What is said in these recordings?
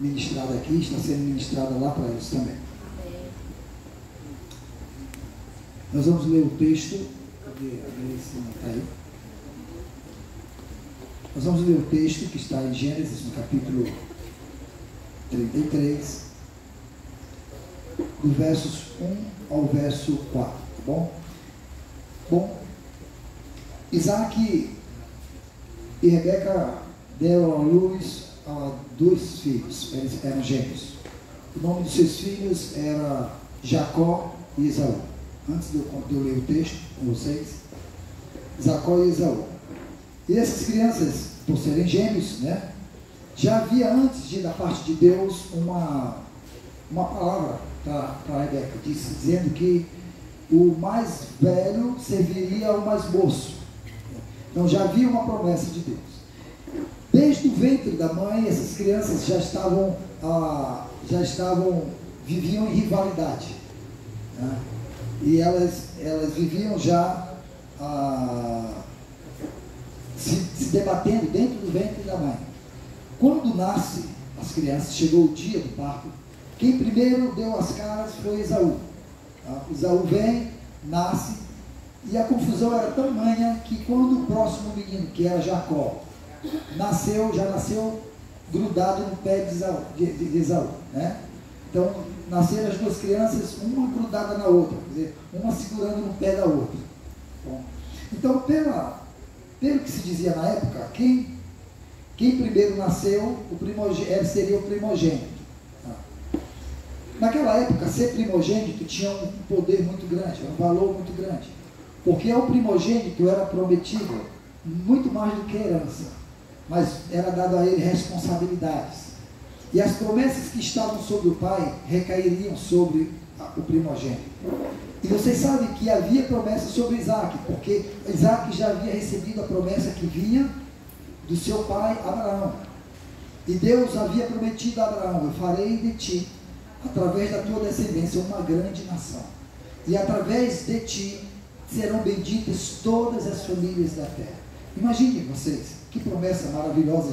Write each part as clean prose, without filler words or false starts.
ministrada aqui, está sendo ministrada lá para eles também. Nós vamos ler o texto. Cadê? Está aí. Nós vamos ler o texto que está em Gênesis, no capítulo 33, do versos 1 ao verso 4, tá bom? Bom, Isaac e Rebeca deram à luz a 2 filhos, eles eram gêmeos. O nome dos seus filhos era Jacó e Esaú. Antes de eu ler o texto com vocês, Jacó e Esaú. E essas crianças, por serem gêmeos, né, já havia antes da parte de Deus uma palavra para Rebeca, dizendo que o mais velho serviria ao mais moço. Então já havia uma promessa de Deus. Desde o ventre da mãe, essas crianças viviam em rivalidade, né? E elas viviam já se debatendo dentro do ventre da mãe. Quando nasce as crianças, chegou o dia do parto, quem primeiro deu as caras foi Esaú. Esaú vem, nasce, e a confusão era tamanha que quando o próximo menino, que era Jacó, já nasceu grudado no pé de Esaú, né? Então, nasceram as 2 crianças, uma grudada na outra, quer dizer, uma segurando no pé da outra. Bom, então, pelo que se dizia na época, quem primeiro nasceu, seria o primogênito. Naquela época, ser primogênito tinha um poder muito grande, um valor muito grande, porque ao primogênito era prometido muito mais do que herança, mas era dado a ele responsabilidades. E as promessas que estavam sobre o pai recairiam sobre o primogênito. E vocês sabem que havia promessa sobre Isaac, porque Isaac já havia recebido a promessa que vinha do seu pai Abraão. E Deus havia prometido a Abraão: eu farei de ti, através da tua descendência, uma grande nação. E através de ti serão benditas todas as famílias da terra. Imaginem vocês, que promessa maravilhosa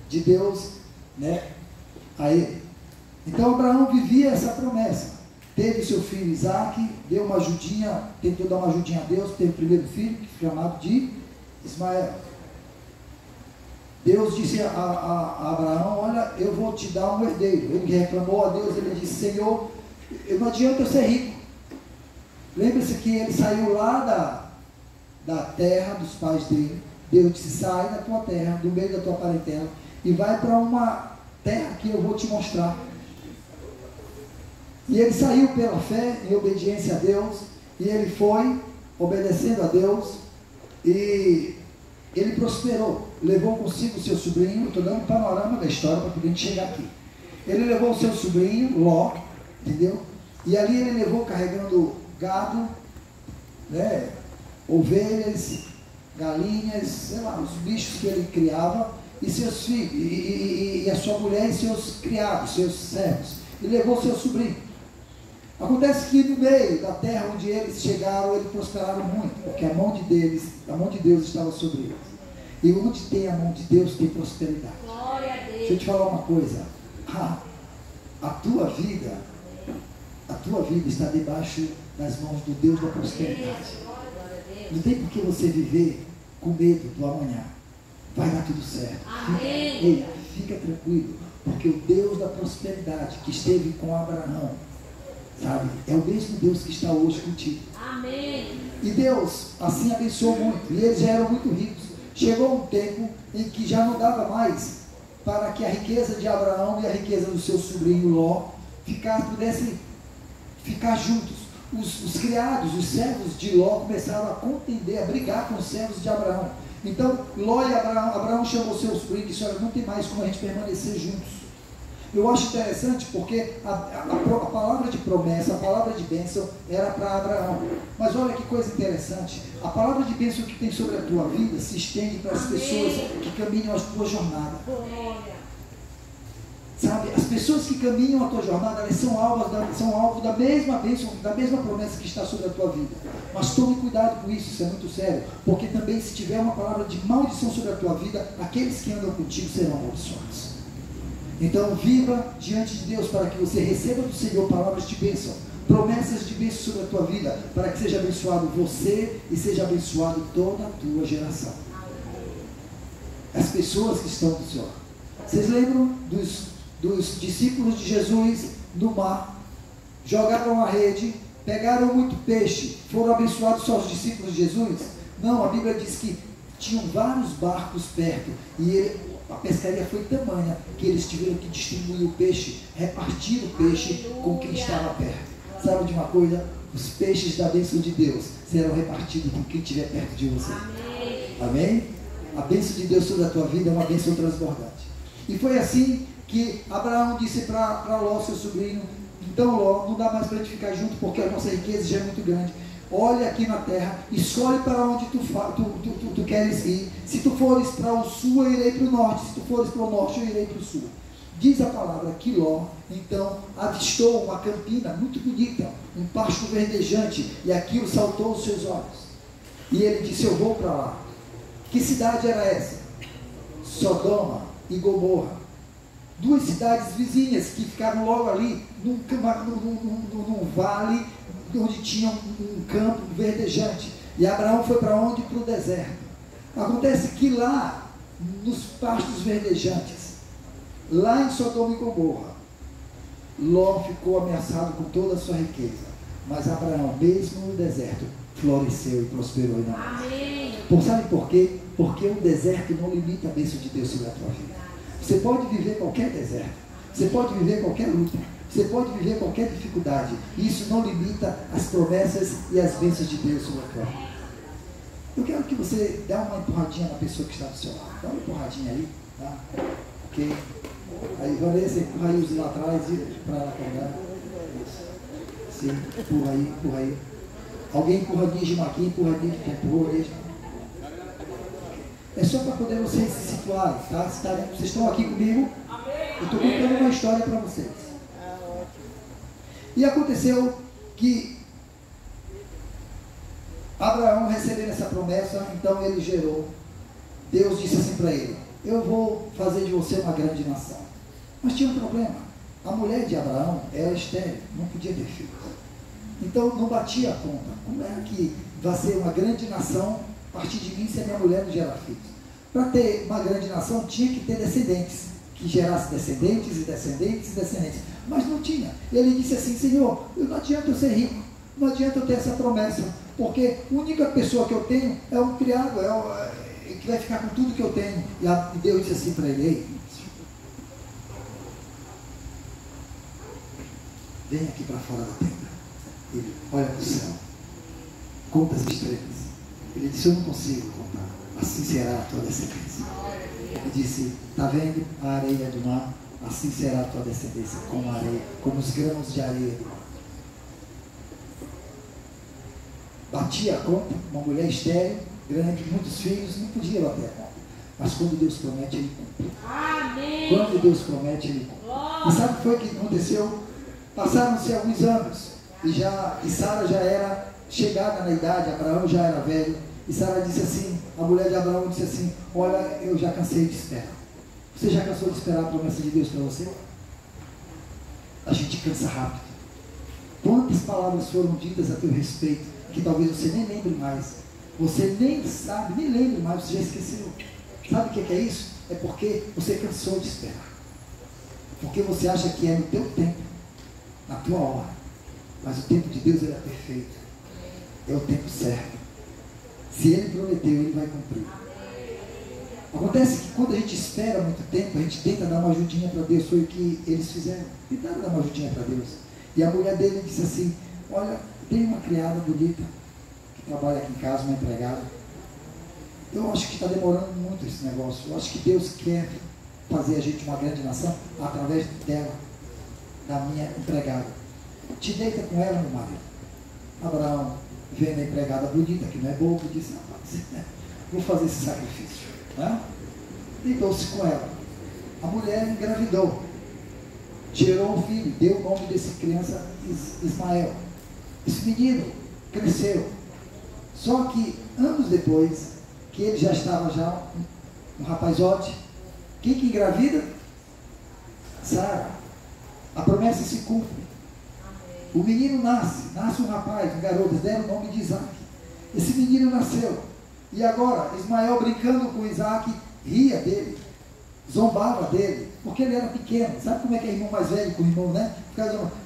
de Deus, né, a ele. Então Abraão vivia essa promessa. Teve seu filho Isaac, deu uma ajudinha, tentou dar uma ajudinha a Deus, teve o primeiro filho, que foi chamado de Ismael. Deus disse a Abraão: olha, eu vou te dar um herdeiro. Ele reclamou a Deus, ele disse: Senhor, não adianta eu ser rico. Lembre-se que ele saiu lá da terra dos pais dele. Deus disse: sai da tua terra, do meio da tua parentela, e vai para uma terra que eu vou te mostrar. E ele saiu pela fé, em obediência a Deus, e ele foi obedecendo a Deus, e ele prosperou. Levou consigo o seu sobrinho. Eu estou dando um panorama da história para poder chegar aqui. Ele levou o seu sobrinho, Ló, entendeu? E ali ele levou carregando gado, né, ovelhas, galinhas, sei lá, os bichos que ele criava, e seus filhos, e a sua mulher e seus criados, seus servos. E levou seu sobrinho. Acontece que no meio da terra onde eles chegaram, eles prosperaram muito, porque a mão de Deus estava sobre eles. E onde tem a mão de Deus, tem prosperidade. Glória a Deus. Deixa eu te falar uma coisa. A tua vida está debaixo das mãos do Deus da prosperidade. Não tem por que você viver com medo do amanhã. Vai dar tudo certo. Fica tranquilo, porque o Deus da prosperidade que esteve com Abraão, sabe, é o mesmo Deus que está hoje contigo. Amém. E Deus assim abençoou muito, e eles já eram muito ricos. Chegou um tempo em que já não dava mais para que a riqueza de Abraão e a riqueza do seu sobrinho Ló pudessem ficar juntos. Os criados, os servos de Ló começaram a contender, a brigar com os servos de Abraão. Então Ló e Abraão chamou seu sobrinho e disse: olha, não tem mais como a gente permanecer juntos. Eu acho interessante porque a palavra de promessa, a palavra de bênção era para Abraão. Mas olha que coisa interessante, a palavra de bênção que tem sobre a tua vida se estende para as pessoas que caminham a tua jornada. Sabe, as pessoas que caminham a tua jornada, elas são alvos da mesma bênção, da mesma promessa que está sobre a tua vida. Mas tome cuidado com isso, isso é muito sério. Porque também, se tiver uma palavra de maldição sobre a tua vida, aqueles que andam contigo serão amaldiçoados. Então viva diante de Deus para que você receba do Senhor palavras de bênção, promessas de bênção sobre a tua vida, para que seja abençoado você e seja abençoado toda a tua geração. As pessoas que estão do Senhor. Vocês lembram dos discípulos de Jesus no mar? Jogaram a rede, pegaram muito peixe, foram abençoados só os discípulos de Jesus? Não, a Bíblia diz que tinham vários barcos perto e a pescaria foi tamanha que eles tiveram que distribuir o peixe, repartir o peixe com quem estava perto. Sabe de uma coisa? Os peixes da bênção de Deus serão repartidos com quem estiver perto de você. Amém? A bênção de Deus sobre a tua vida é uma bênção transbordante. E foi assim que Abraão disse para Ló, seu sobrinho: então Ló, não dá mais para a gente ficar junto porque a nossa riqueza já é muito grande. Olha aqui na terra, escolhe para onde tu queres ir. Se tu fores para o sul, eu irei para o norte. Se tu fores para o norte, eu irei para o sul. Diz a palavra que Ló, então, avistou uma campina muito bonita, um pasto verdejante, e aquilo saltou aos seus olhos. E ele disse: eu vou para lá. Que cidade era essa? Sodoma e Gomorra. Duas cidades vizinhas que ficaram logo ali, num vale, onde tinha um campo verdejante. E Abraão foi para onde? Para o deserto. Acontece que lá, nos pastos verdejantes, lá em Sodoma e Gomorra, Ló ficou ameaçado com toda a sua riqueza. Mas Abraão, mesmo no deserto, floresceu e prosperou. Sabe por quê? Porque o deserto não limita a bênção de Deus sobre a tua vida. Você pode viver qualquer deserto, você pode viver qualquer luta, você pode viver qualquer dificuldade. Isso não limita as promessas e as bênçãos de Deus sobre a tua vida. Eu quero que você dê uma empurradinha na pessoa que está do seu lado. Dá uma empurradinha aí, tá? Ok? Aí, Vanessa, empurra aí os lá atrás para ela pegar. Sim, empurra aí, empurra aí. Alguém empurradinha de maquinha, empurradinha de tempor aí. É só para poder vocês se situarem, tá? Vocês estão aqui comigo? Eu estou contando uma história para vocês. E aconteceu que Abraão, recebendo essa promessa, então ele gerou. Deus disse assim para ele: eu vou fazer de você uma grande nação. Mas tinha um problema. A mulher de Abraão era estéril, não podia ter filhos. Então não batia a conta. Como é que vai ser uma grande nação a partir de mim se a minha mulher não gerar filhos? Para ter uma grande nação tinha que ter descendentes, que gerasse descendentes e descendentes e descendentes. Mas não tinha. Ele disse assim: Senhor, não adianta eu ser rico, não adianta eu ter essa promessa, porque a única pessoa que eu tenho é um criado, que vai ficar com tudo que eu tenho. E Deus disse assim para ele: ei, vem aqui para fora da tenda. Ele olha para o céu, conta as estrelas. Ele disse: eu não consigo contar, assim será a tua descendência. Ele disse: está vendo a areia do mar? Assim será a tua descendência, como a areia, como os grãos de areia do mar. Batia a conta, uma mulher estéril, grande, muitos filhos, não podia bater a conta. Mas quando Deus promete, Ele cumpre. Amém. Quando Deus promete, Ele cumpre. E sabe o que foi que aconteceu? Passaram-se alguns anos, e Sara já era chegada na idade, Abraão já era velho, e Sara disse assim, a mulher de Abraão disse assim: olha, eu já cansei de esperar. Você já cansou de esperar a promessa de Deus para você? A gente cansa rápido. Quantas palavras foram ditas a teu respeito, que talvez você nem lembre mais, você nem sabe, nem lembre mais, você já esqueceu. Sabe o que é isso? É porque você cansou de esperar, porque você acha que é no teu tempo, na tua hora. Mas o tempo de Deus, ele é perfeito, é o tempo certo. Se Ele prometeu, Ele vai cumprir. Acontece que quando a gente espera muito tempo, a gente tenta dar uma ajudinha para Deus. Foi o que eles fizeram, tentaram dar uma ajudinha para Deus. E a mulher dele disse assim: olha, tem uma criada bonita que trabalha aqui em casa, uma empregada. Eu acho que está demorando muito esse negócio. Eu acho que Deus quer fazer a gente uma grande nação através dela, da minha empregada. Te deita com ela, meu marido. Abraão, vendo a empregada bonita, que não é bobo, disse: vou fazer esse sacrifício. Né? Deitou-se com ela. A mulher engravidou, gerou um filho, deu o nome desse criança Ismael. Esse menino cresceu. Só que anos depois, que ele já estava um rapazote, quem que engravida? Sara. A promessa se cumpre. O menino nasce um rapaz, um garoto, eles deram o nome de Isaac. Esse menino nasceu. E agora, Ismael brincando com Isaac, ria dele, zombava dele, porque ele era pequeno. Sabe como é que é irmão mais velho com o irmão, né?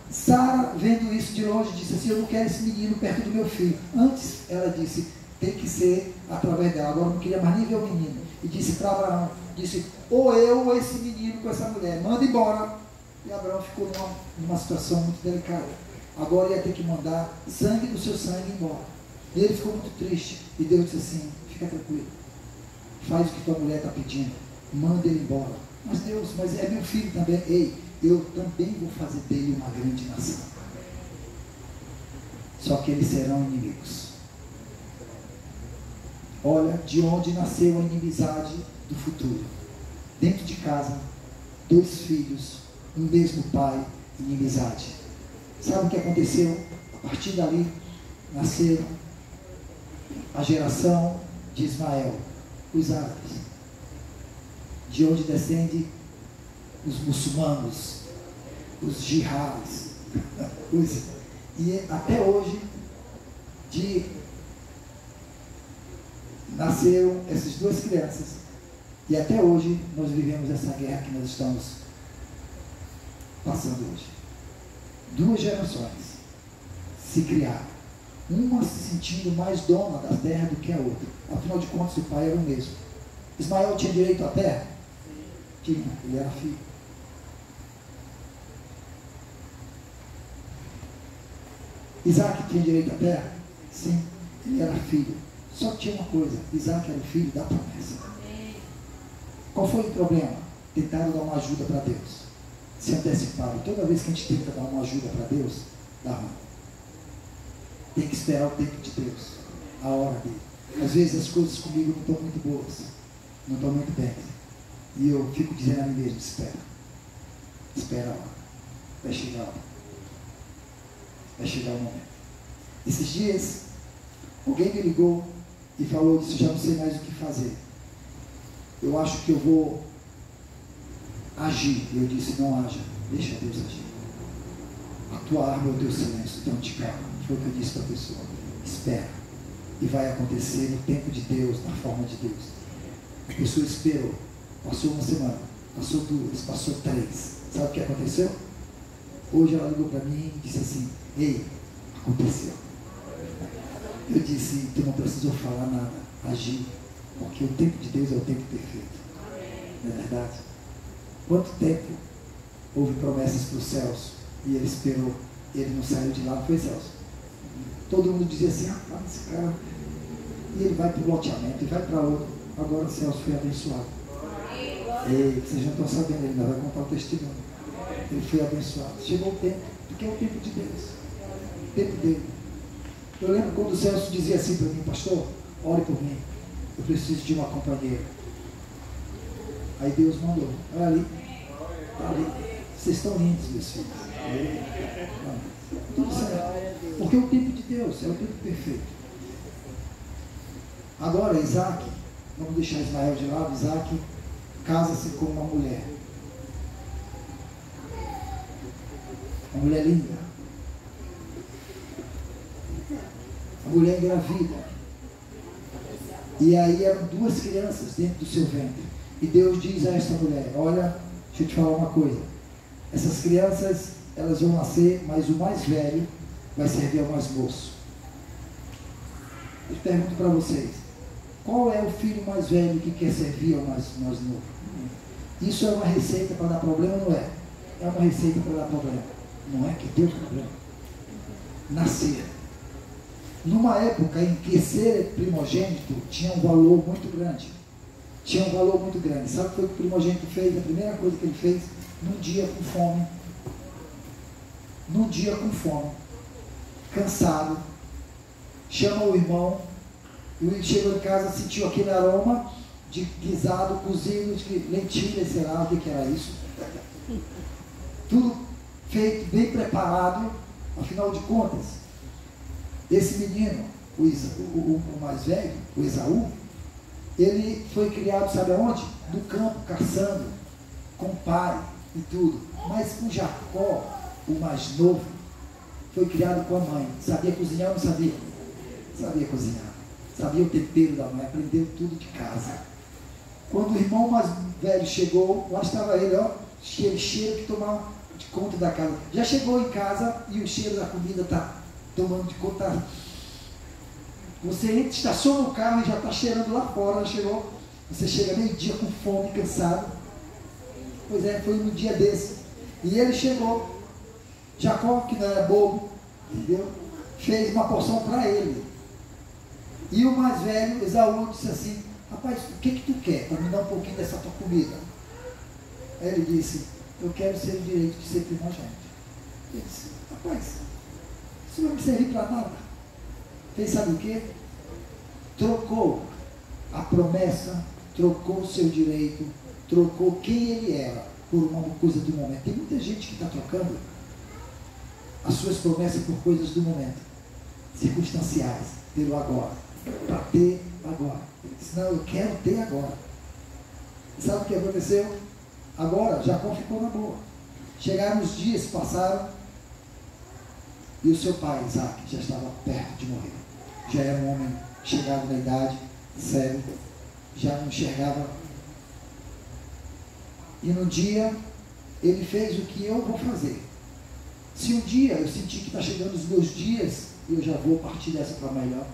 Sara, vendo isso de longe, disse assim: eu não quero esse menino perto do meu filho. Antes, ela disse: tem que ser através dela. Agora não queria mais nem ver o menino. E disse para Abraão, disse: ou eu ou esse menino com essa mulher, manda embora. E Abraão ficou numa situação muito delicada. Agora ia ter que mandar sangue do seu sangue embora. E ele ficou muito triste. E Deus disse assim: fica tranquilo, faz o que tua mulher está pedindo, manda ele embora. Mas Deus, mas é meu filho também. Ei, eu também vou fazer dele uma grande nação. Só que eles serão inimigos. Olha de onde nasceu a inimizade do futuro. Dentro de casa, 2 filhos, um mesmo pai, inimizade. Sabe o que aconteceu? A partir dali, nasceram a geração de Ismael, os árabes, de onde descendem os muçulmanos, os jihadis, e até hoje, nasceram essas 2 crianças, e até hoje nós vivemos essa guerra que nós estamos passando hoje. 2 gerações se criaram, uma se sentindo mais dona da terra do que a outra. Afinal de contas, o pai era o mesmo. Ismael tinha direito à terra? Tinha, ele era filho. Isaac tinha direito à terra? Sim, ele era filho. Só que tinha uma coisa: Isaac era o filho da promessa. Qual foi o problema? Tentaram dar uma ajuda para Deus, se anteciparam. Toda vez que a gente tenta dar uma ajuda para Deus, dá ruim. Tem que esperar o tempo de Deus, a hora dele. Às vezes as coisas comigo não estão muito boas, não estão muito bem, e eu fico dizendo a mim mesmo: espera a hora, vai chegar a hora, vai chegar o momento. Esses dias alguém me ligou e falou: disse, já não sei mais o que fazer, eu acho que eu vou agir. E eu disse: não haja, deixa Deus agir. A tua arma é o teu silêncio, então te calma. Foi o que eu disse para a pessoa: espera, e vai acontecer no tempo de Deus, na forma de Deus. A pessoa esperou, passou 1 semana, passou 2, passou 3. Sabe o que aconteceu? Hoje ela ligou para mim e disse assim: ei, aconteceu. Eu disse: tu não precisou falar nada, agir, porque o tempo de Deus é o tempo perfeito. Não é verdade? Quanto tempo houve promessas para os céus e ele esperou, ele não saiu de lá, não foi, Celso? Todo mundo dizia assim: rapaz, esse cara, e ele vai para o loteamento, e vai para outro. Agora o Celso foi abençoado. Ei, vocês não estão sabendo, ele ainda vai contar o testemunho. Ele foi abençoado. Chegou o tempo, porque é o tempo de Deus, o tempo dele. Eu lembro quando o Celso dizia assim para mim: pastor, ore por mim, eu preciso de uma companheira. Aí Deus mandou: olha ali, está ali, vocês estão lindos, meus filhos. Tudo certo, porque é o tempo de Deus, é o tempo perfeito. Agora Isaac, vamos deixar Ismael de lado. Isaac casa-se com uma mulher linda, a mulher engravida, e aí eram 2 crianças dentro do seu ventre, e Deus diz a esta mulher: olha, deixa eu te falar uma coisa, essas crianças, elas vão nascer, mas o mais velho vai servir ao mais moço. Eu pergunto para vocês: qual é o filho mais velho que quer servir ao mais novo? Isso é uma receita para dar problema, não é? É uma receita para dar problema. Não é que deu problema. Nascer. Numa época em que ser primogênito tinha um valor muito grande. Tinha um valor muito grande. Sabe o que foi que o primogênito fez? A primeira coisa que ele fez, num dia com fome, cansado, chama o irmão, e ele chegou em casa, sentiu aquele aroma de guisado, cozido, de lentilha, sei lá o que era isso. Tudo feito, bem preparado. Afinal de contas, esse menino, o mais velho, o Esaú, ele foi criado, sabe aonde? No campo, caçando, com o pai, e tudo. Mas o Jacó, o mais novo, foi criado com a mãe. Sabia cozinhar ou não sabia? Sabia cozinhar. Sabia o tempero da mãe, aprendeu tudo de casa. Quando o irmão mais velho chegou, lá estava ele, ó, cheiro que tomava de conta da casa. Já chegou em casa e o cheiro da comida está tomando de conta. Você entra, estaciona o carro e já está cheirando lá fora, já chegou. Você chega meio-dia com fome, cansado. Pois é, foi no dia desse. E ele chegou. Jacó, que não era bobo, entendeu? Fez uma porção para ele. E o mais velho, Esaú, disse assim: rapaz, o que tu quer para me dar um pouquinho dessa tua comida? Aí ele disse: eu quero ser o direito de ser primogênito. Ele disse: rapaz, isso não vai me servir para nada. Fez sabe o quê? Trocou a promessa, trocou o seu direito, trocou quem ele era por uma coisa do momento. Tem muita gente que está trocando as suas promessas por coisas do momento, circunstanciais, pelo agora, para ter agora. Ele disse: não, eu quero ter agora. E sabe o que aconteceu? Agora, Jacó ficou na boa. Chegaram os dias, passaram, e o seu pai, Isaac, já estava perto de morrer. Já era um homem chegado na idade, cego, já não enxergava. E no dia, ele fez o que eu vou fazer. Se um dia eu sentir que está chegando os meus dias, eu já vou partir dessa para melhor.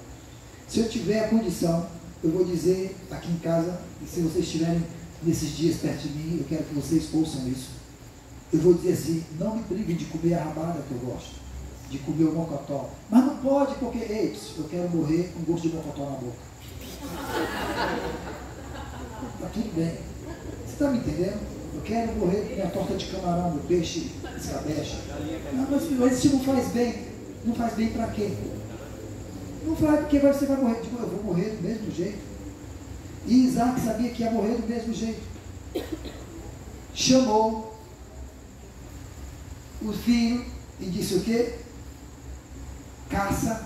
Se eu tiver a condição, eu vou dizer aqui em casa, e se vocês estiverem nesses dias perto de mim, eu quero que vocês ouçam isso. Eu vou dizer assim: não me briguem de comer a rabada que eu gosto, de comer o mocotó. Mas não pode, porque, ei, eu quero morrer com gosto de mocotó na boca. Está tudo bem. Você está me entendendo? Eu quero morrer com minha torta de camarão, meu peixe, escabeche. Não, mas isso não faz bem. Não faz bem para quê? Não faz porque você vai morrer. Tipo, eu vou morrer do mesmo jeito. E Isaac sabia que ia morrer do mesmo jeito. Chamou o filho e disse o quê? Caça.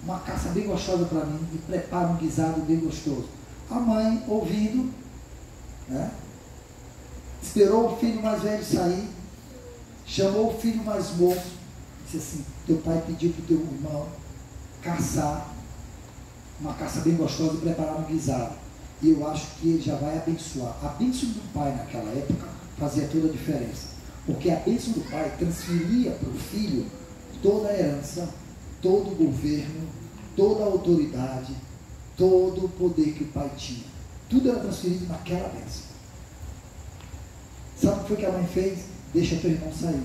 Uma caça bem gostosa para mim. E prepara um guisado bem gostoso. A mãe, ouvindo, né? Esperou o filho mais velho sair, chamou o filho mais moço, disse assim: teu pai pediu para o teu irmão caçar uma caça bem gostosa e preparar um guisado, e eu acho que ele já vai abençoar. A bênção do pai naquela época fazia toda a diferença, porque a bênção do pai transferia para o filho toda a herança, todo o governo, toda a autoridade, todo o poder que o pai tinha. Tudo era transferido naquela bênção. Sabe o que foi que a mãe fez? Deixa teu irmão sair.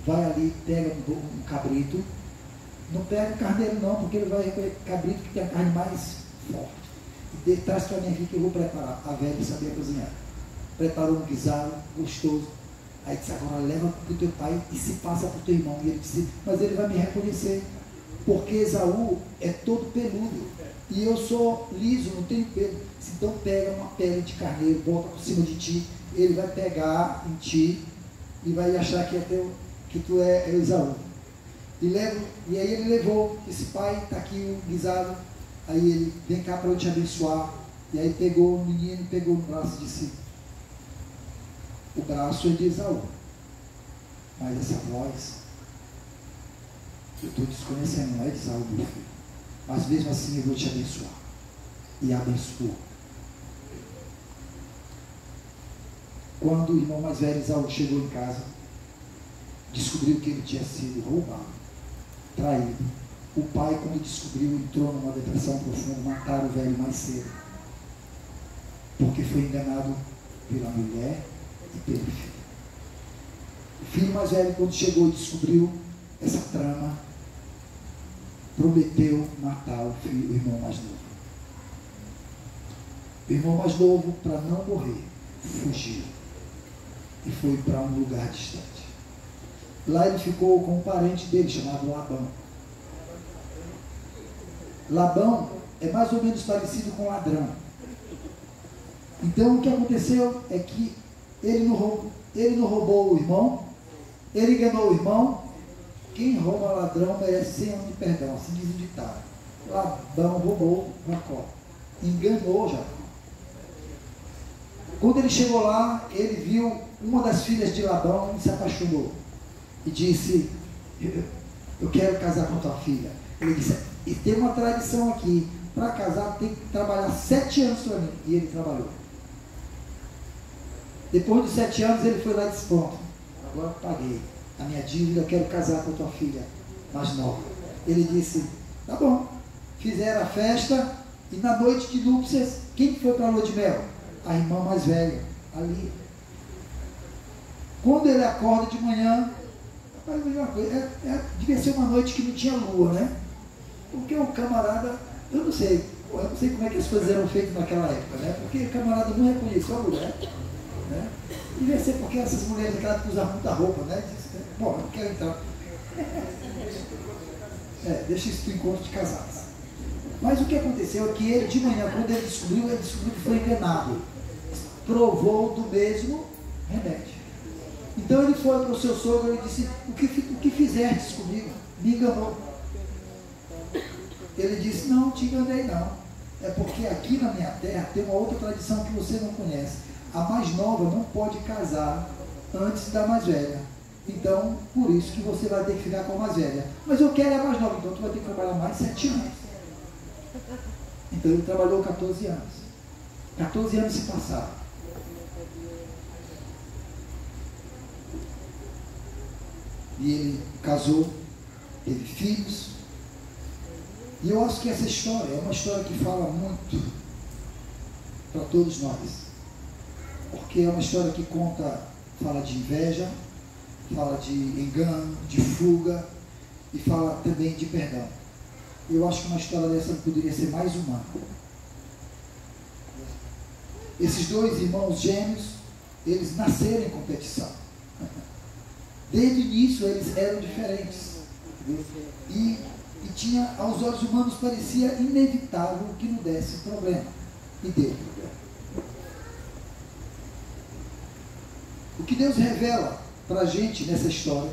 Vai ali, pega um cabrito. Não pega o carneiro não, porque ele vai recolher cabrito que tem a carne mais forte. E traz para mim aqui que eu vou preparar. A velha sabia cozinhar. Preparou um guisado gostoso. Aí disse: agora leva para o teu pai e se passa para o teu irmão. E ele disse: mas ele vai me reconhecer, porque Esaú é todo peludo e eu sou liso, não tenho pelo. Então pega uma pele de carneiro, bota por cima de ti, ele vai pegar em ti e vai achar que, que tu é Esaú. E aí ele levou, esse pai, está aqui o guisado, aí ele: vem cá para eu te abençoar. E aí pegou o menino, pegou no braço e disse: o braço é de Esaú, mas essa voz eu estou desconhecendo, não é de Esaú, meu filho, mas mesmo assim eu vou te abençoar. E abençoou. Quando o irmão mais velho, Esaú, chegou em casa, descobriu que ele tinha sido roubado, traído. O pai, quando descobriu, entrou numa depressão profunda, mataram o velho mais cedo, porque foi enganado pela mulher e pelo filho. O filho mais velho, quando chegou e descobriu essa trama, prometeu matar o irmão mais novo. O irmão mais novo, para não morrer, fugiu e foi para um lugar distante. Lá ele ficou com um parente dele chamado Labão. Labão é mais ou menos parecido com ladrão. Então o que aconteceu é que ele não roubou o irmão, ele enganou o irmão. Quem rouba ladrão merece 100 anos de perdão, assim diz o ditado. Labão roubou Jacó, enganou Jacó. Quando ele chegou lá, ele viu uma das filhas de Labão e se apaixonou. E disse, eu quero casar com tua filha. Ele disse, e tem uma tradição aqui, para casar tem que trabalhar 7 anos para mim. E ele trabalhou. Depois de 7 anos ele foi lá e disse, pronto, agora eu paguei a minha dívida, eu quero casar com tua filha mais nova. Ele disse, tá bom. Fizeram a festa e na noite de núpcias, quem foi para a lua de mel? A irmã mais velha, ali. Quando ele acorda de manhã, devia ser uma noite que não tinha lua, né? Porque o camarada, eu não sei como é que as coisas eram feitas naquela época, né? Porque o camarada não reconheceu a mulher, né? Devia ser porque essas mulheres naquela época usavam muita roupa, né? Bom, eu não quero entrar. Deixa isso para o encontro de casados. Mas o que aconteceu é que ele, de manhã, quando ele descobriu que foi enganado. Provou do mesmo remédio. Então ele foi para o seu sogro e disse, o que fizestes comigo? Me enganou. Ele disse, não te enganei não. É porque aqui na minha terra tem uma outra tradição que você não conhece. A mais nova não pode casar antes da mais velha. Então, por isso que você vai ter que ficar com a mais velha. Mas eu quero a mais nova, então tu vai ter que trabalhar mais 7 anos. Então ele trabalhou 14 anos. 14 anos se passaram. E ele casou, teve filhos. E eu acho que essa história é uma história que fala muito para todos nós. Porque é uma história que fala de inveja, fala de engano, de fuga e fala também de perdão. Eu acho que uma história dessa poderia ser mais humana. Esses 2 irmãos gêmeos, eles nasceram em competição. Desde o início eles eram diferentes. E tinha, aos olhos humanos parecia inevitável que não desse problema. E deu problema. O que Deus revela para a gente nessa história,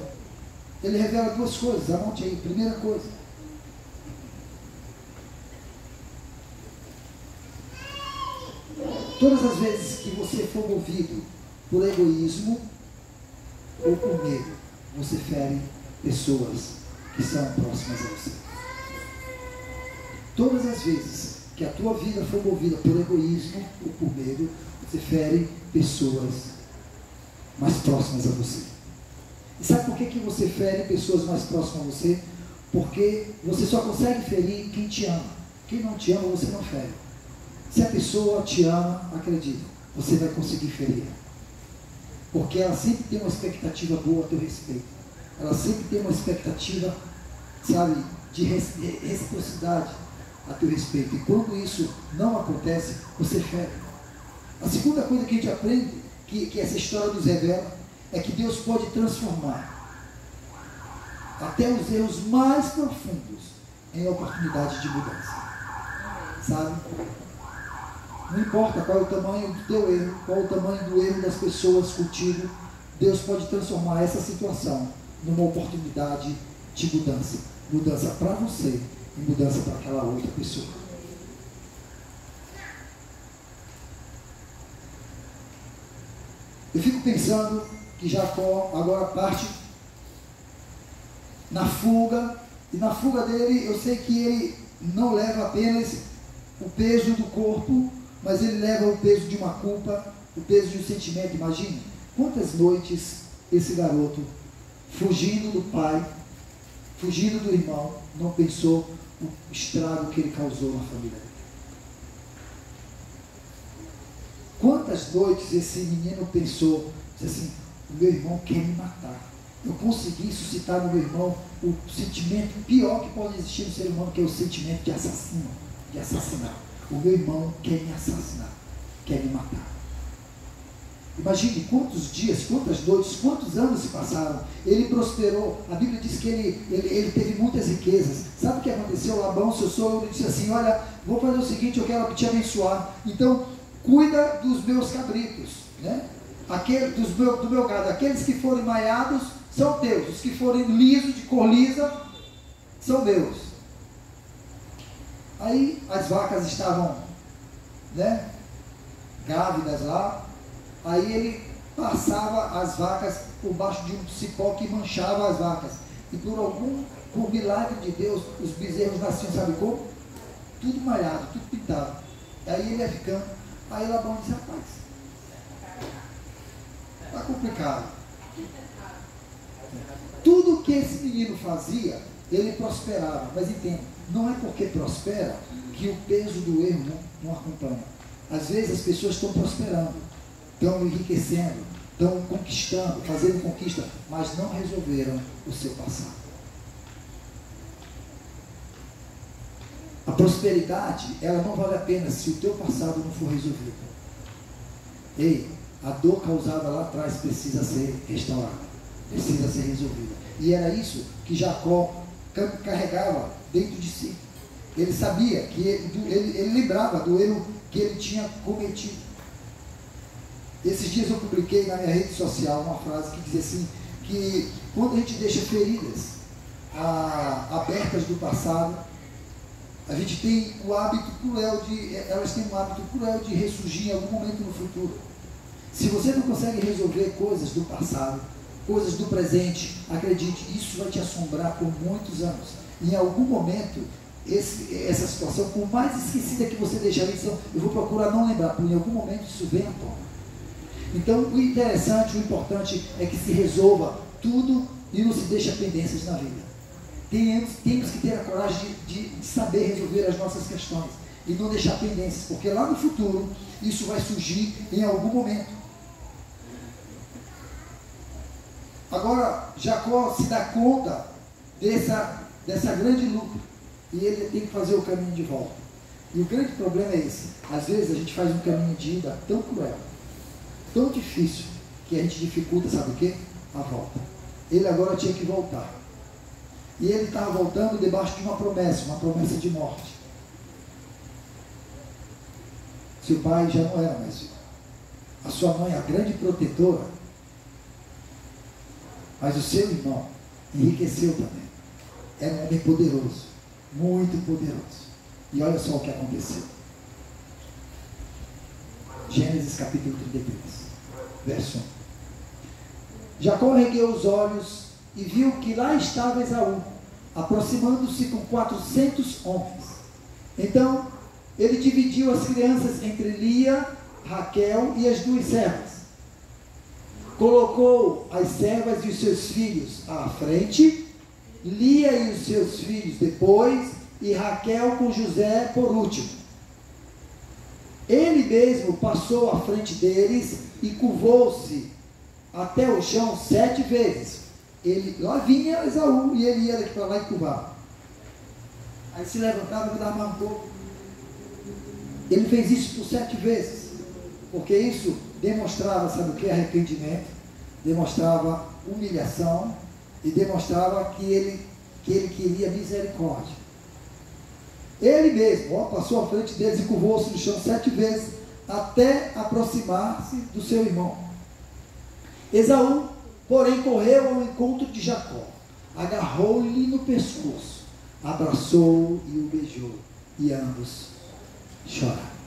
Ele revela 2 coisas, anote aí. Primeira coisa, todas as vezes que você for movido por egoísmo ou por medo, você fere pessoas que são próximas a você. Todas as vezes que a tua vida for movida por egoísmo ou por medo, você fere pessoas mais próximas a você. E sabe por que você fere pessoas mais próximas a você? Porque você só consegue ferir quem te ama. Quem não te ama, você não fere. Se a pessoa te ama, acredita, você vai conseguir ferir. Porque ela sempre tem uma expectativa boa a teu respeito. Ela sempre tem uma expectativa, sabe, de reciprocidade a teu respeito. E quando isso não acontece, você fere. A segunda coisa que a gente aprende, que essa história nos revela, é que Deus pode transformar até os erros mais profundos em oportunidade de mudança. Sabe? Não importa qual é o tamanho do teu erro, qual é o tamanho do erro das pessoas contigo, Deus pode transformar essa situação numa oportunidade de mudança. Mudança para você e mudança para aquela outra pessoa. Eu fico pensando que Jacó agora parte na fuga, e na fuga dele eu sei que ele não leva apenas o peso do corpo, mas ele leva o peso de uma culpa, o peso de um sentimento. Imagine quantas noites esse garoto, fugindo do pai, fugindo do irmão, não pensou o estrago que ele causou na família dele. Quantas noites esse menino pensou, disse assim, o meu irmão quer me matar. Eu consegui suscitar no meu irmão o sentimento pior que pode existir no ser humano, que é o sentimento de assassino, de assassinar. O meu irmão quer me assassinar, quer me matar. Imagine quantos dias, quantas noites, quantos anos se passaram. Ele prosperou. A Bíblia diz que ele teve muitas riquezas. Sabe o que aconteceu? Labão, seu sogro, disse assim, olha, vou fazer o seguinte, eu quero te abençoar. Então, cuida dos meus cabritos, né? Do meu gado. Aqueles que forem maiados são teus. Os que forem lisos, de cor lisa, são meus. Aí as vacas estavam, né, grávidas lá, Aí ele passava as vacas por baixo de um cipó que manchava as vacas. E por milagre de Deus, os bezerros nasciam, sabe como? Tudo malhado, tudo pintado. Aí ele ia ficando. Aí Labão disse, rapaz, está complicado. Tudo que esse menino fazia, ele prosperava. Mas entenda, não é porque prospera que o peso do erro não acompanha. Às vezes as pessoas estão prosperando, estão enriquecendo, estão conquistando, fazendo conquista, mas não resolveram o seu passado. A prosperidade, ela não vale a pena se o teu passado não for resolvido. Ei, a dor causada lá atrás precisa ser restaurada, precisa ser resolvida. E era isso que Jacó carregava dentro de si. Ele sabia que ele lembrava do erro que ele tinha cometido. Esses dias eu publiquei na minha rede social uma frase que dizia assim, que quando a gente deixa feridas abertas do passado, a gente tem o hábito cruel elas têm um hábito cruel de ressurgir em algum momento no futuro. Se você não consegue resolver coisas do passado, coisas do presente, acredite, isso vai te assombrar por muitos anos. Em algum momento, essa situação, por mais esquecida que você deixar, eu vou procurar não lembrar, porque em algum momento isso vem à tona. Então, o interessante, o importante é que se resolva tudo e não se deixe pendências na vida. Temos que ter a coragem de saber resolver as nossas questões e não deixar pendências, porque lá no futuro isso vai surgir em algum momento. Agora, Jacó se dá conta dessa grande luta e ele tem que fazer o caminho de volta. E o grande problema é esse: às vezes a gente faz um caminho de ida tão cruel, tão difícil, que a gente dificulta, sabe o quê? A volta. Ele agora tinha que voltar. E ele estava voltando debaixo de uma promessa de morte. Seu pai já não era mais vivo. A sua mãe, a grande protetora. Mas o seu irmão enriqueceu também. Era um homem poderoso, muito poderoso. E olha só o que aconteceu. Gênesis capítulo 33, verso 1. Jacó ergueu os olhos e viu que lá estava Esaú, aproximando-se com 400 homens. Então, ele dividiu as crianças entre Lia, Raquel e as 2 servas. Colocou as servas e os seus filhos à frente, Lia e os seus filhos depois, e Raquel com José por último. Ele mesmo passou à frente deles e curvou-se até o chão 7 vezes. Lá vinha Esaú e ele ia daqui para lá e curvava. Aí se levantava e dava mais um pouco. Ele fez isso por 7 vezes, porque isso demonstrava, sabe o que? Arrependimento, demonstrava humilhação e demonstrava que ele queria misericórdia. Ele mesmo passou à frente deles e curvou-se no chão 7 vezes até aproximar-se do seu irmão. Esaú, porém, correu ao encontro de Jacó, agarrou-lhe no pescoço, abraçou-o e o beijou, e ambos choraram.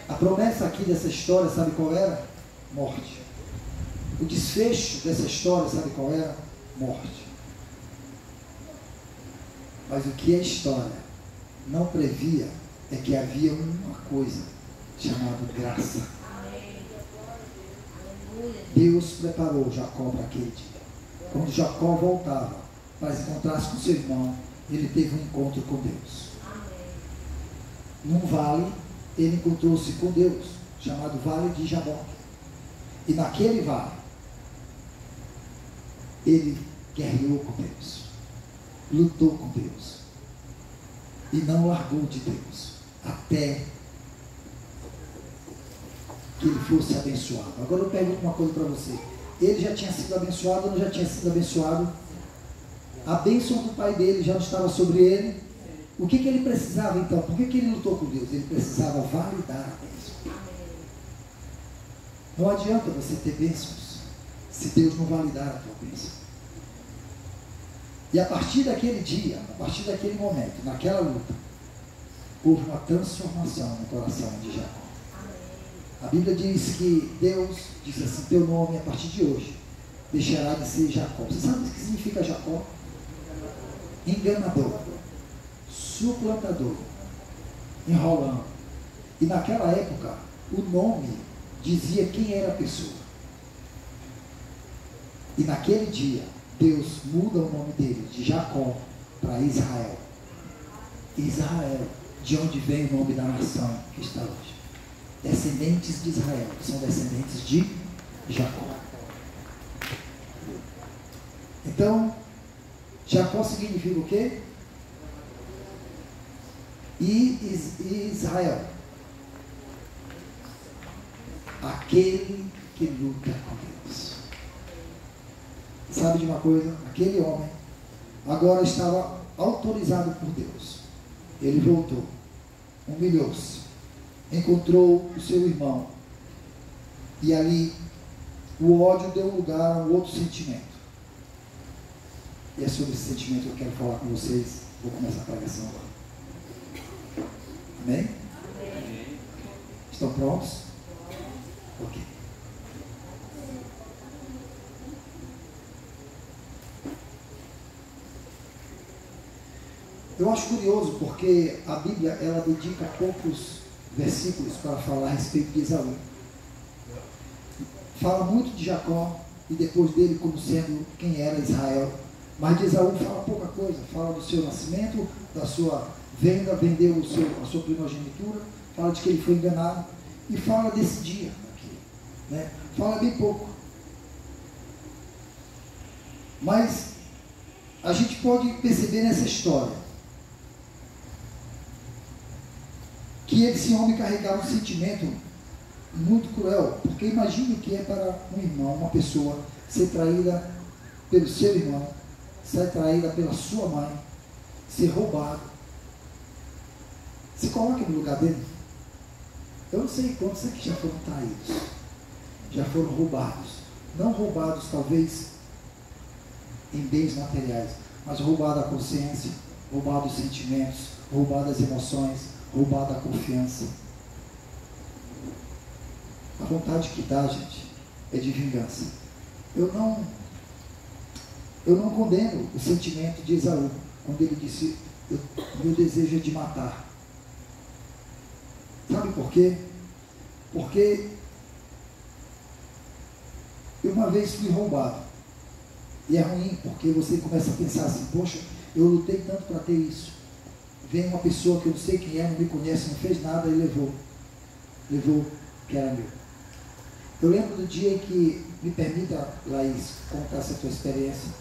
A promessa aqui dessa história, sabe qual era? Morte. O desfecho dessa história, sabe qual era? Morte. Mas o que a história não previa é que havia uma coisa chamada graça. Deus preparou Jacó para aquele dia. Quando Jacó voltava para se encontrar-se com seu irmão, ele teve um encontro com Deus. Num vale, ele encontrou-se com Deus, chamado Vale de Jaboque. E naquele vale, ele guerreou com Deus, lutou com Deus, e não largou de Deus, até que ele fosse abençoado. Agora eu pergunto uma coisa para você: ele já tinha sido abençoado ou não já tinha sido abençoado? A bênção do pai dele já não estava sobre ele. O que ele precisava então? Por que ele lutou com Deus? Ele precisava validar a bênção. Não adianta você ter bênçãos se Deus não validar a tua bênção. E a partir daquele dia, a partir daquele momento, naquela luta, houve uma transformação no coração de Jacó. A Bíblia diz que Deus disse assim: teu nome a partir de hoje deixará de ser Jacó. Você sabe o que significa Jacó? Enganador, suplantador, enrolando. E naquela época, o nome dizia quem era a pessoa. E naquele dia, Deus muda o nome dele de Jacó para Israel. Israel, de onde vem o nome da nação que está hoje. Descendentes de Israel, são descendentes de Jacó. Então, Jacó significa o quê? Israel. Aquele que luta com Deus. Sabe de uma coisa? Aquele homem agora estava autorizado por Deus. Ele voltou, humilhou-se, encontrou o seu irmão, e ali o ódio deu lugar a um outro sentimento. E é sobre esse sentimento que eu quero falar com vocês. Vou começar a pregação agora. Amém? Amém. Estão prontos? Ok. Eu acho curioso porque a Bíblia, ela dedica poucos versículos para falar a respeito de Esaú. Fala muito de Jacó e depois dele como sendo quem era Israel. Mas de Esaú fala pouca coisa. Fala do seu nascimento, da sua venda, vendeu a sua primogenitura, fala de que ele foi enganado e fala desse dia aqui, né? Fala bem pouco. Mas a gente pode perceber nessa história que esse homem carregava um sentimento muito cruel, porque imagine o que é para um irmão, uma pessoa, ser traída pelo seu irmão, ser traída pela sua mãe, ser roubado. Se coloque no lugar dele. Eu não sei quantos aqui já foram traídos, já foram roubados. Não roubados talvez em bens materiais, mas roubado a consciência, roubado os sentimentos, roubado as emoções, roubado a confiança. A vontade que dá, gente, é de vingança. Eu não condeno o sentimento de Esaú, quando ele disse, meu desejo é de matar. Sabe por quê? Porque eu uma vez fui roubado. E é ruim, porque você começa a pensar assim, poxa, eu lutei tanto para ter isso. Vem uma pessoa que eu não sei quem é, não me conhece, não fez nada e levou o que era meu. Eu lembro do dia em que, me permita, Laís, contar essa tua experiência.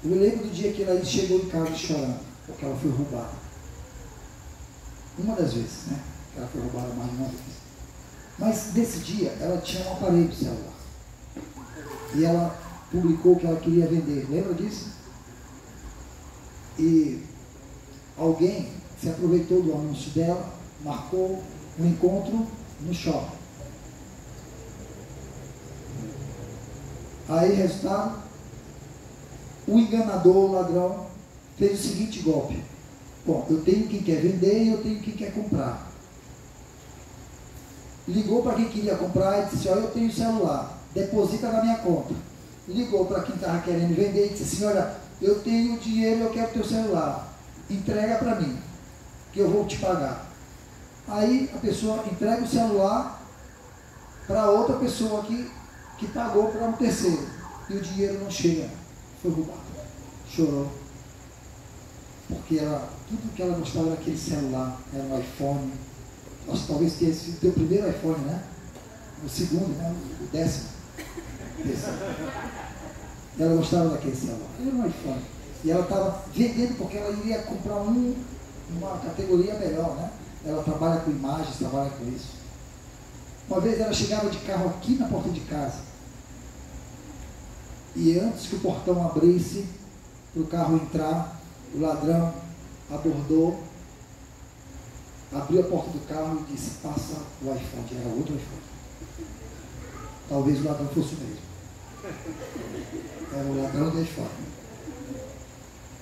Eu lembro do dia que Laís chegou em casa chorando, porque ela foi roubada. Uma das vezes, né? Ela foi roubada mais de uma vez. Mas nesse dia, ela tinha um aparelho celular. E ela publicou que ela queria vender. Lembra disso? E alguém se aproveitou do anúncio dela, marcou um encontro no shopping. Aí, resultado, o enganador, o ladrão, fez o seguinte golpe. Bom, eu tenho quem quer vender e eu tenho quem quer comprar. Ligou para quem queria comprar e disse, olha, eu tenho celular, deposita na minha conta. Ligou para quem estava querendo vender e disse assim, olha, eu tenho dinheiro, eu quero teu celular, entrega para mim, que eu vou te pagar. Aí a pessoa entrega o celular para outra pessoa que pagou para um terceiro, e o dinheiro não chega, foi roubado. Chorou, porque tudo que ela gostava era aquele celular, era um iPhone. Acho que talvez tenha sido o teu primeiro iPhone, né? O segundo, né? O 10º. Ela gostava daquele celular, era um iPhone. E ela estava vendendo porque ela iria comprar uma categoria melhor, né? Ela trabalha com imagens, trabalha com isso. Uma vez ela chegava de carro aqui na porta de casa. E antes que o portão abrisse, para o carro entrar, o ladrão abordou, abriu a porta do carro e disse, passa o iPhone. Era outro iPhone. Talvez o ladrão fosse o mesmo. Era o ladrão do iPhone.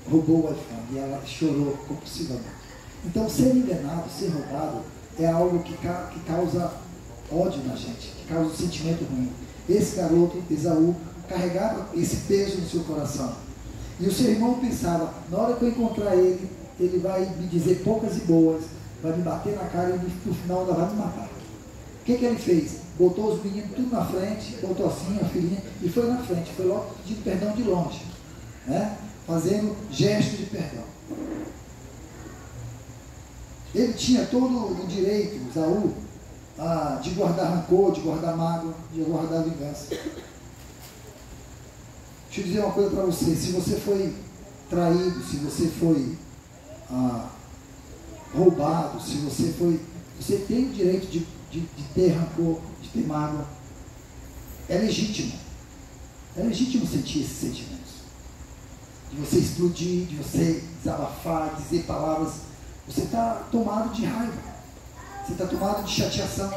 roubou o iPhone e ela chorou compulsivamente. Então, ser enganado, ser roubado, é algo que causa ódio na gente, que causa um sentimento ruim. Esse garoto, Esaú, carregava esse peso no seu coração. E o seu irmão pensava, na hora que eu encontrar ele, ele vai me dizer poucas e boas, vai me bater na cara e no final ainda vai me matar. O que ele fez? Botou os meninos tudo na frente, botou assim a filhinha e foi na frente, foi logo pedindo perdão de longe, né? Fazendo gestos de perdão. Ele tinha todo o direito, Esaú, de guardar rancor, de guardar mágoa, de guardar vingança. Deixa eu dizer uma coisa para você, se você foi traído, se você foi roubado, se você foi... Você tem o direito de ter rancor, de ter mágoa. É legítimo. É legítimo sentir esses sentimentos. De você explodir, de você desabafar, dizer palavras. Você está tomado de raiva. Você está tomado de chateação.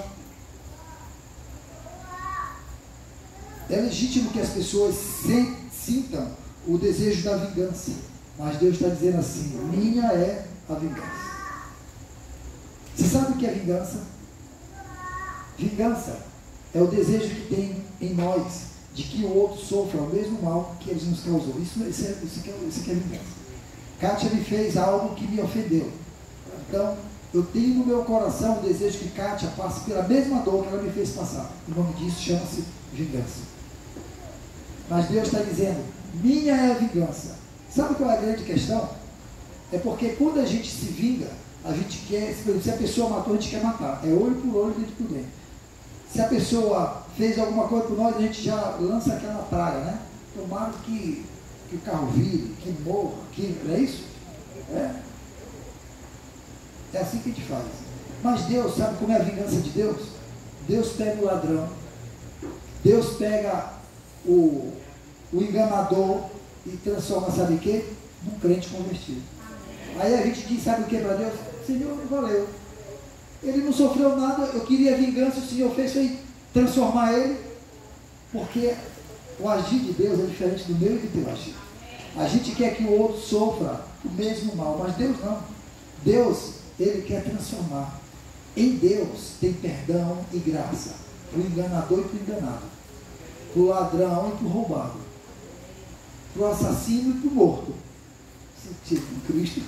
É legítimo que as pessoas sintam o desejo da vingança. Mas Deus está dizendo assim, minha é a vingança. Você sabe o que é vingança? Vingança é o desejo que tem em nós de que o outro sofra o mesmo mal que ele nos causou. Isso é vingança. Kátia me fez algo que me ofendeu. Então, eu tenho no meu coração o desejo que Kátia passe pela mesma dor que ela me fez passar. O nome disso chama-se vingança. Mas Deus está dizendo, minha é a vingança. Sabe qual é a grande questão? É porque quando a gente se vinga, a gente quer, se a pessoa matou, a gente quer matar. É olho por olho, dente por dente. Se a pessoa fez alguma coisa por nós, a gente já lança aquela praga, né? Tomara que o carro vire, que morra, não é isso? É assim que a gente faz. Mas Deus, sabe como é a vingança de Deus? Deus pega o ladrão, Deus pega o enganador e transforma, sabe o quê? Num crente convertido. Aí a gente diz, sabe o que para Deus? Senhor, não valeu. Ele não sofreu nada, eu queria vingança, o Senhor fez foi transformar ele, porque o agir de Deus é diferente do meu e do teu agir. A gente quer que o outro sofra o mesmo mal, mas Deus não. Deus, Ele quer transformar. Em Deus tem perdão e graça, para o enganador e para o enganado, para o ladrão e para o roubado, para o assassino e para o morto. Tipo, Cristo.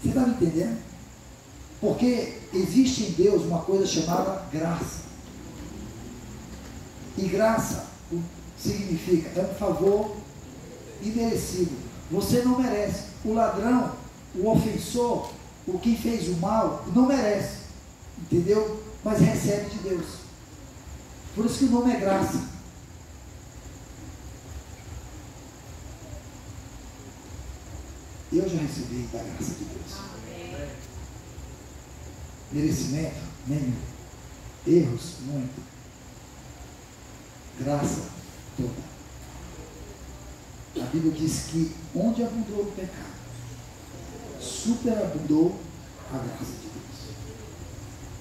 Você está me entendendo? Porque existe em Deus uma coisa chamada graça. E graça significa, é um favor imerecido. Você não merece. O ladrão, o ofensor, o que fez o mal, não merece. Entendeu? Mas recebe de Deus. Por isso que o nome é graça. Eu já recebi da graça de Deus. Amém. Merecimento? Nenhum. Erros? Muito. Graça? Toda. A Bíblia diz que onde abundou o pecado, superabundou a graça de Deus.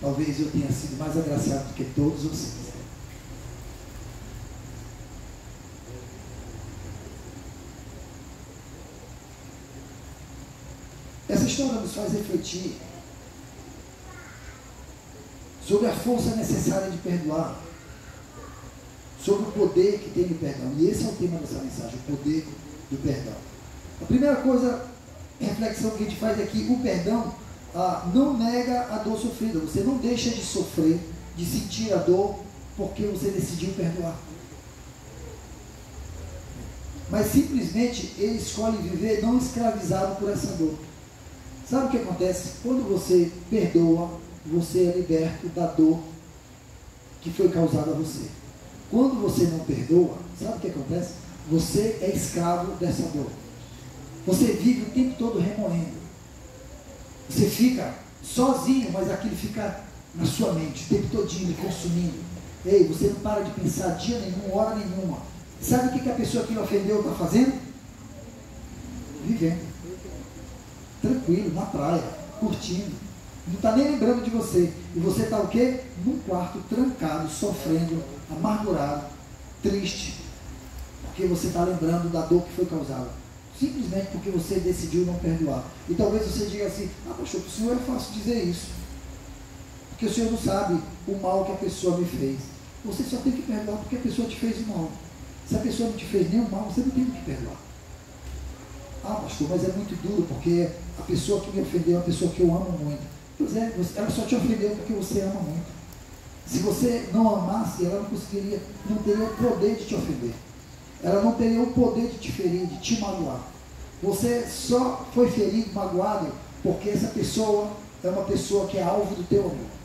Talvez eu tenha sido mais agraciado do que todos vocês. Essa história nos faz refletir sobre a força necessária de perdoar, sobre o poder que tem no perdão. E esse é o tema dessa mensagem, o poder do perdão. A primeira coisa, reflexão que a gente faz é que o perdão não nega a dor sofrida. Você não deixa de sofrer, de sentir a dor, porque você decidiu perdoar. Mas simplesmente ele escolhe viver não escravizado por essa dor. Sabe o que acontece? Quando você perdoa, você é liberto da dor que foi causada a você. Quando você não perdoa, sabe o que acontece? Você é escravo dessa dor. Você vive o tempo todo remoendo. Você fica sozinho, mas aquilo fica na sua mente, o tempo todinho, consumindo. Ei, você não para de pensar dia nenhum, hora nenhuma. Sabe o que a pessoa que lhe ofendeu está fazendo? Vivendo. Tranquilo, na praia, curtindo. Não está nem lembrando de você. E você está o quê? Num quarto, trancado, sofrendo, amargurado, triste. porque você está lembrando da dor que foi causada. Simplesmente porque você decidiu não perdoar. E talvez você diga assim, pastor, para o senhor é fácil dizer isso, porque o senhor não sabe o mal que a pessoa me fez. Você só tem que perdoar porque a pessoa te fez o mal. Se a pessoa não te fez nenhum mal, você não tem que perdoar. Pastor, mas é muito duro, porque a pessoa que me ofendeu é uma pessoa que eu amo muito. Pois é, ela só te ofendeu porque você ama muito. Se você não amasse, ela não teria o poder de te ofender. Ela não teria o poder de te ferir, de te magoar. Você só foi ferido, magoado, porque essa pessoa é uma pessoa que é alvo do teu amor.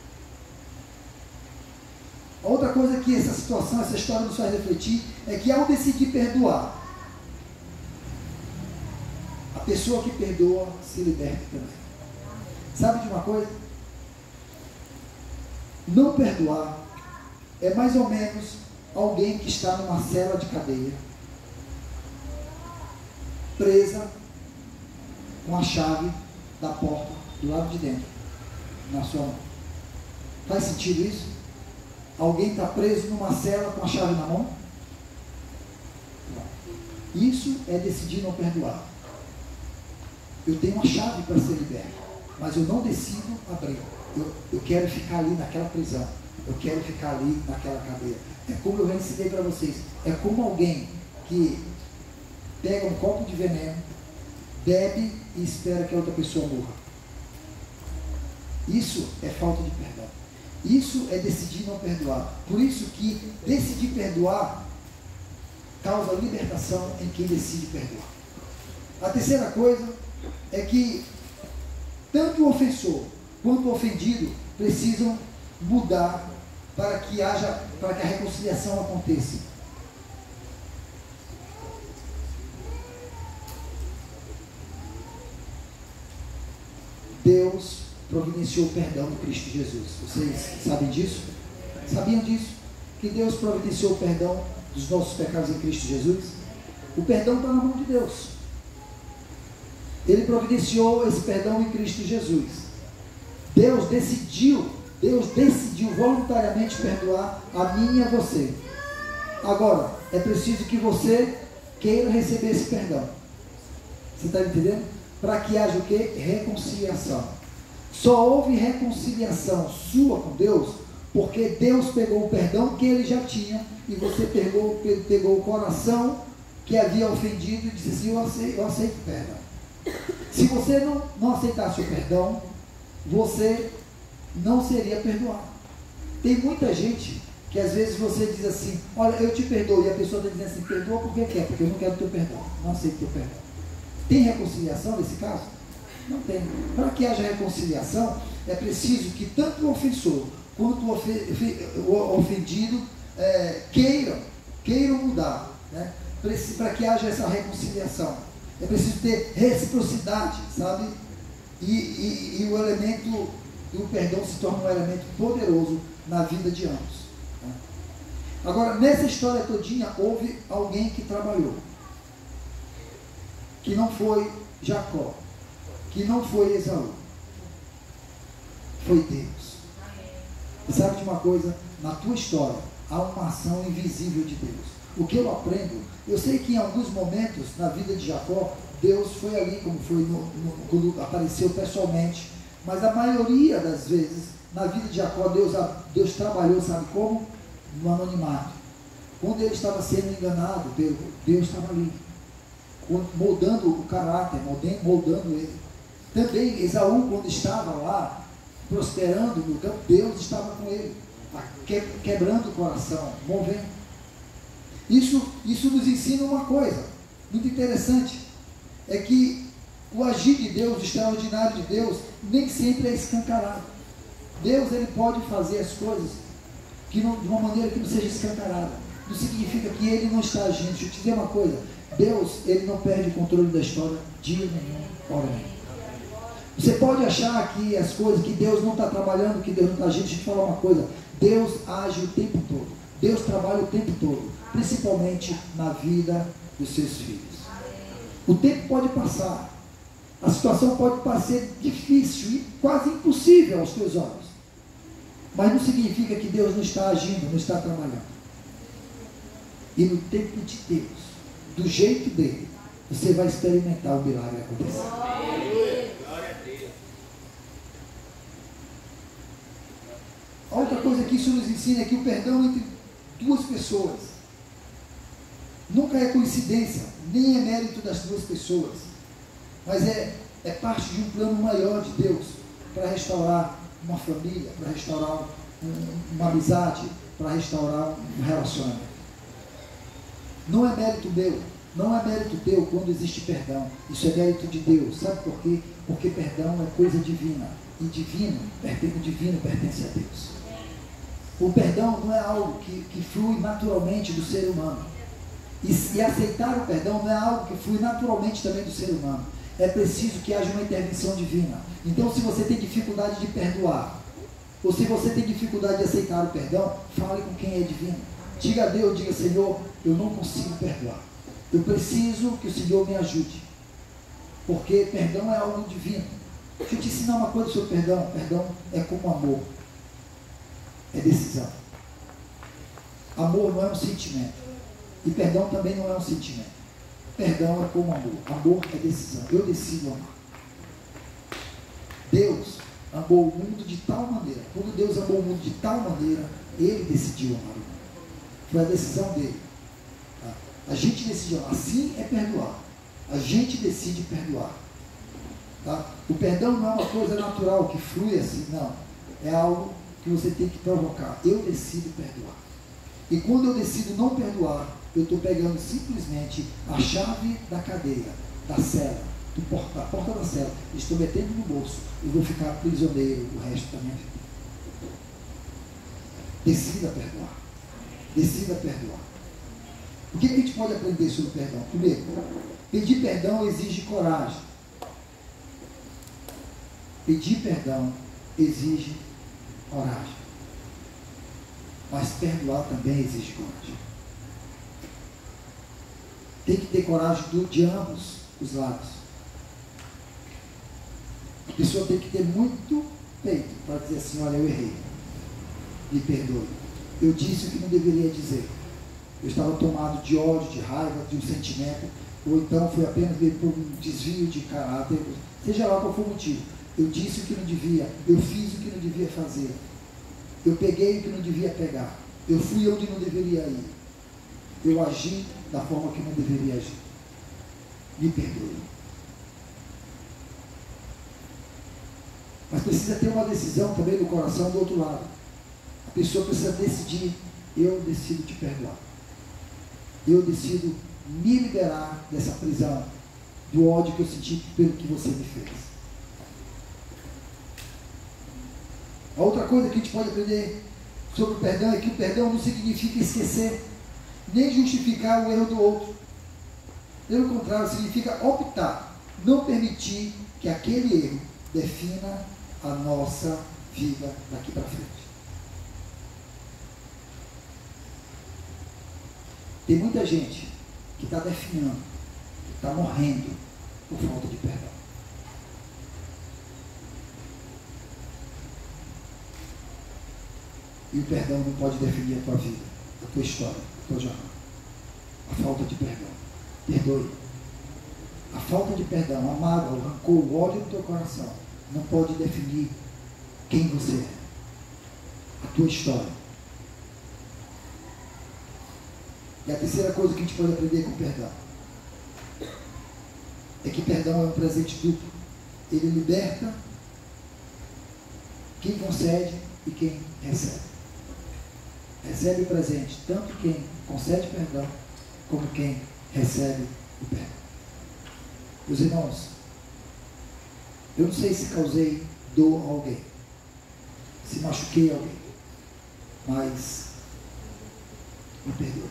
A outra coisa que essa situação, essa história nos faz refletir, é que ao decidir perdoar, a pessoa que perdoa se liberta também. Sabe de uma coisa? Não perdoar é mais ou menos alguém que está numa cela de cadeia, presa com a chave da porta do lado de dentro, na sua mão. Faz sentido isso? Alguém está preso numa cela com a chave na mão? Isso é decidir não perdoar. Eu tenho uma chave para ser liberto, mas eu não decido abrir. Eu quero ficar ali naquela prisão. Eu quero ficar ali naquela cadeia. É como eu já ensinei para vocês. É como alguém que pega um copo de veneno, bebe e espera que a outra pessoa morra. Isso é falta de perdão. Isso é decidir não perdoar. Por isso que decidir perdoar causa libertação em quem decide perdoar. A terceira coisa é que tanto o ofensor quanto o ofendido precisam mudar para que a reconciliação aconteça. Deus providenciou perdão em Cristo Jesus. Vocês sabem disso? Sabiam disso? Que Deus providenciou o perdão dos nossos pecados em Cristo Jesus? O perdão está na mão de Deus. Ele providenciou esse perdão em Cristo Jesus. Deus decidiu voluntariamente perdoar a mim e a você. Agora, é preciso que você queira receber esse perdão. Você está entendendo? Para que haja o quê? Reconciliação. Só houve reconciliação sua com Deus porque Deus pegou o perdão que ele já tinha e você pegou o coração que havia ofendido e disse assim, eu aceito o perdão. Se você não aceitasse o perdão, você não seria perdoado. Tem muita gente que às vezes você diz assim, olha, eu te perdoo, e a pessoa está dizendo assim, perdoa porque quer, porque eu não quero o teu perdão, não aceito o teu perdão. Tem reconciliação nesse caso? Não tem. Para que haja reconciliação, é preciso que tanto o ofensor quanto o ofendido queiram mudar, né? Para que haja essa reconciliação. É preciso ter reciprocidade, sabe? E o elemento do perdão se torna um elemento poderoso na vida de ambos. Né? Agora, nessa história todinha, houve alguém que trabalhou. Que não foi Jacó, que não foi Esaú, foi Deus. E sabe de uma coisa? Na tua história há uma ação invisível de Deus. O que eu aprendo, eu sei que em alguns momentos na vida de Jacó, Deus foi ali, como foi quando apareceu pessoalmente, mas a maioria das vezes, na vida de Jacó, Deus trabalhou, sabe como? No anonimato. Quando ele estava sendo enganado, Deus estava ali, moldando o caráter, moldando ele. Também Esaú, quando estava lá, prosperando no campo, Deus estava com ele, quebrando o coração, movendo. Isso nos ensina uma coisa muito interessante, é que o agir de Deus, o extraordinário de Deus, nem sempre é escancarado. Deus, ele pode fazer as coisas de uma maneira que não seja escancarada. Não significa que ele não está agindo. Deixa eu te dizer uma coisa, Deus, ele não perde o controle da história dia nenhum, hora nenhuma. Você pode achar que as coisas, que Deus não está trabalhando, que Deus não está agindo. Deixa eu te falar uma coisa, Deus age o tempo todo, Deus trabalha o tempo todo, principalmente na vida dos seus filhos. O tempo pode passar, a situação pode parecer difícil e quase impossível aos teus olhos, mas não significa que Deus não está agindo, não está trabalhando. E no tempo de Deus, do jeito dele, você vai experimentar o milagre acontecer. A outra coisa que isso nos ensina é que o perdão entre duas pessoas nunca é coincidência, nem é mérito das duas pessoas, mas é parte de um plano maior de Deus para restaurar uma família, para restaurar uma amizade, para restaurar um relacionamento. Não é mérito meu, não é mérito teu quando existe perdão. Isso é mérito de Deus. Sabe por quê? Porque perdão é coisa divina. E divino pertence a Deus. O perdão não é algo que flui naturalmente do ser humano. E aceitar o perdão não é algo que flui naturalmente também do ser humano. É preciso que haja uma intervenção divina. Então, se você tem dificuldade de perdoar, ou se você tem dificuldade de aceitar o perdão, fale com quem é divino. Diga a Deus, diga: Senhor, eu não consigo perdoar. Eu preciso que o Senhor me ajude. Porque perdão é algo divino. Deixa eu te ensinar uma coisa sobre perdão. Perdão é como amor. É decisão. Amor não é um sentimento. E perdão também não é um sentimento. Perdão é como amor. Amor é decisão. Eu decido amar. Deus amou o mundo de tal maneira. Quando Deus amou o mundo de tal maneira, Ele decidiu amar o mundo. Foi a decisão dele. Tá? A gente decidiu. Assim é perdoar. A gente decide perdoar. Tá? O perdão não é uma coisa natural que flui assim, não. É algo que você tem que provocar. Eu decido perdoar. E quando eu decido não perdoar, eu estou pegando simplesmente a chave da cadeia, da cela, da porta da cela, estou metendo no bolso e vou ficar prisioneiro o resto da minha vida. Decida perdoar. Decida perdoar. O que a gente pode aprender sobre perdão? Primeiro, pedir perdão exige coragem. Pedir perdão exige coragem. Mas perdoar também exige coragem. Tem que ter coragem de ambos os lados. A pessoa tem que ter muito peito para dizer assim: olha, eu errei. Me perdoe. Eu disse o que não deveria dizer. Eu estava tomado de ódio, de raiva, de um sentimento, ou então foi apenas por um desvio de caráter, seja lá qual for o motivo. Eu disse o que não devia, eu fiz o que não devia fazer, eu peguei o que não devia pegar, eu fui onde não deveria ir, eu agi da forma que não deveria agir. Me perdoe. Mas precisa ter uma decisão também no coração do outro lado. A pessoa precisa decidir: eu decido te perdoar. Eu decido me liberar dessa prisão, do ódio que eu senti pelo que você me fez. A outra coisa que a gente pode aprender sobre o perdão é que o perdão não significa esquecer, nem justificar o erro do outro. Pelo contrário, significa optar, não permitir que aquele erro defina a nossa vida daqui para frente. Tem muita gente que está definhando, que está morrendo por falta de perdão. E o perdão não pode definir a tua vida, a tua história, a tua jornada. A falta de perdão. Perdoe. A falta de perdão, a mágoa, o rancor, o ódio no teu coração não pode definir quem você é, a tua história. E a terceira coisa que a gente pode aprender com o perdão é que perdão é um presente duplo. Ele liberta quem concede e quem recebe. Recebe o presente, tanto quem concede perdão, como quem recebe o perdão. Meus irmãos, eu não sei se causei dor a alguém, se machuquei alguém, mas me perdoe.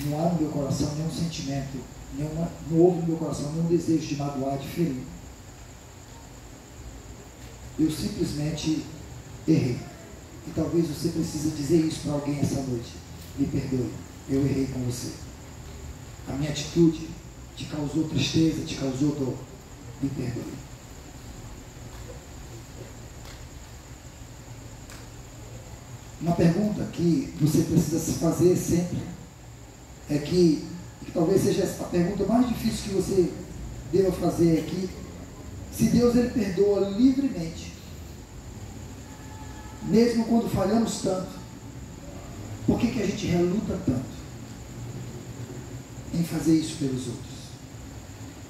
Não há no meu coração nenhum sentimento, não houve no meu coração nenhum desejo de magoar, de ferir. Eu simplesmente errei. E talvez você precise dizer isso para alguém essa noite. Me perdoe, eu errei com você. A minha atitude te causou tristeza, te causou dor. Me perdoe. Uma pergunta que você precisa se fazer sempre que talvez seja a pergunta mais difícil que você deva fazer aqui. Se Deus ele perdoa livremente, mesmo quando falhamos tanto, por que a gente reluta tanto em fazer isso pelos outros?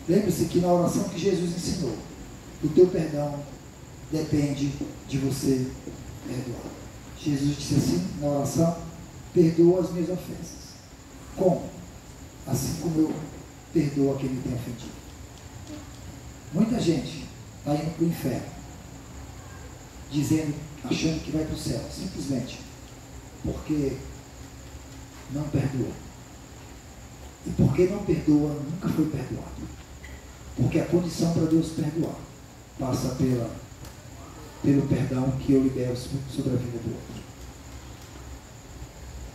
Lembre-se que na oração que Jesus ensinou, o teu perdão depende de você perdoar. Jesus disse assim na oração: perdoa as minhas ofensas. Como? Assim como eu perdoo a quem me tem ofendido. Muita gente está indo para o inferno, achando que vai para o céu, simplesmente porque não perdoou. E porque não perdoa, nunca foi perdoado. Porque a condição para Deus perdoar passa pelo perdão que eu libero sobre a vida do outro.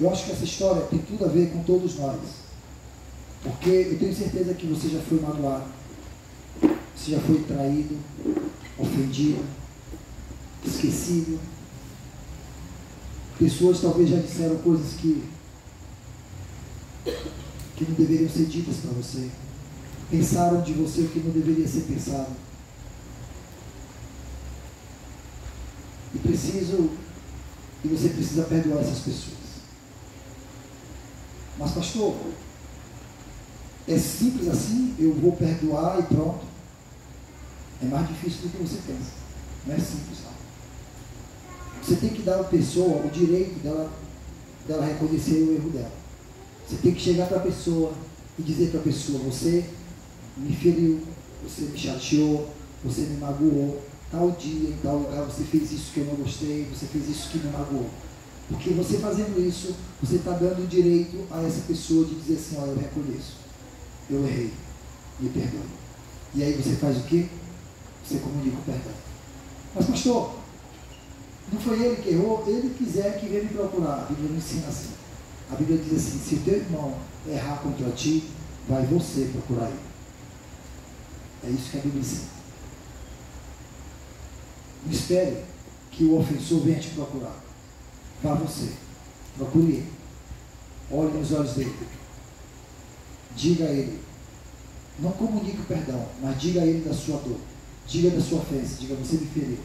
Eu acho que essa história tem tudo a ver com todos nós. Porque eu tenho certeza que você já foi magoado, você já foi traído, ofendido, esquecido. Pessoas talvez já disseram coisas que não deveriam ser ditas para você. Pensaram de você o que não deveria ser pensado. E você precisa perdoar essas pessoas. Mas pastor, é simples assim? Eu vou perdoar e pronto? É mais difícil do que você pensa. Não é simples não. Você tem que dar à pessoa o direito dela reconhecer o erro dela. Você tem que chegar para a pessoa e dizer para a pessoa: você me feriu, você me chateou, você me magoou, tal dia, em tal lugar, você fez isso que eu não gostei, você fez isso que me magoou. Porque você fazendo isso, você está dando o direito a essa pessoa de dizer assim: olha, eu reconheço, eu errei, me perdoe. E aí você faz o quê? Você comunica o perdão. Mas pastor, não foi ele que errou? Ele quiser que venha me procurar. A Bíblia não ensina assim. A Bíblia diz assim: se o teu irmão errar contra ti, vai você procurar ele. É isso que a Bíblia ensina. Não espere que o ofensor venha te procurar. Vá você, procure ele, olhe nos olhos dele, diga a ele, não comunique o perdão, mas diga a ele da sua dor, diga da sua ofensa, diga: você me feriu,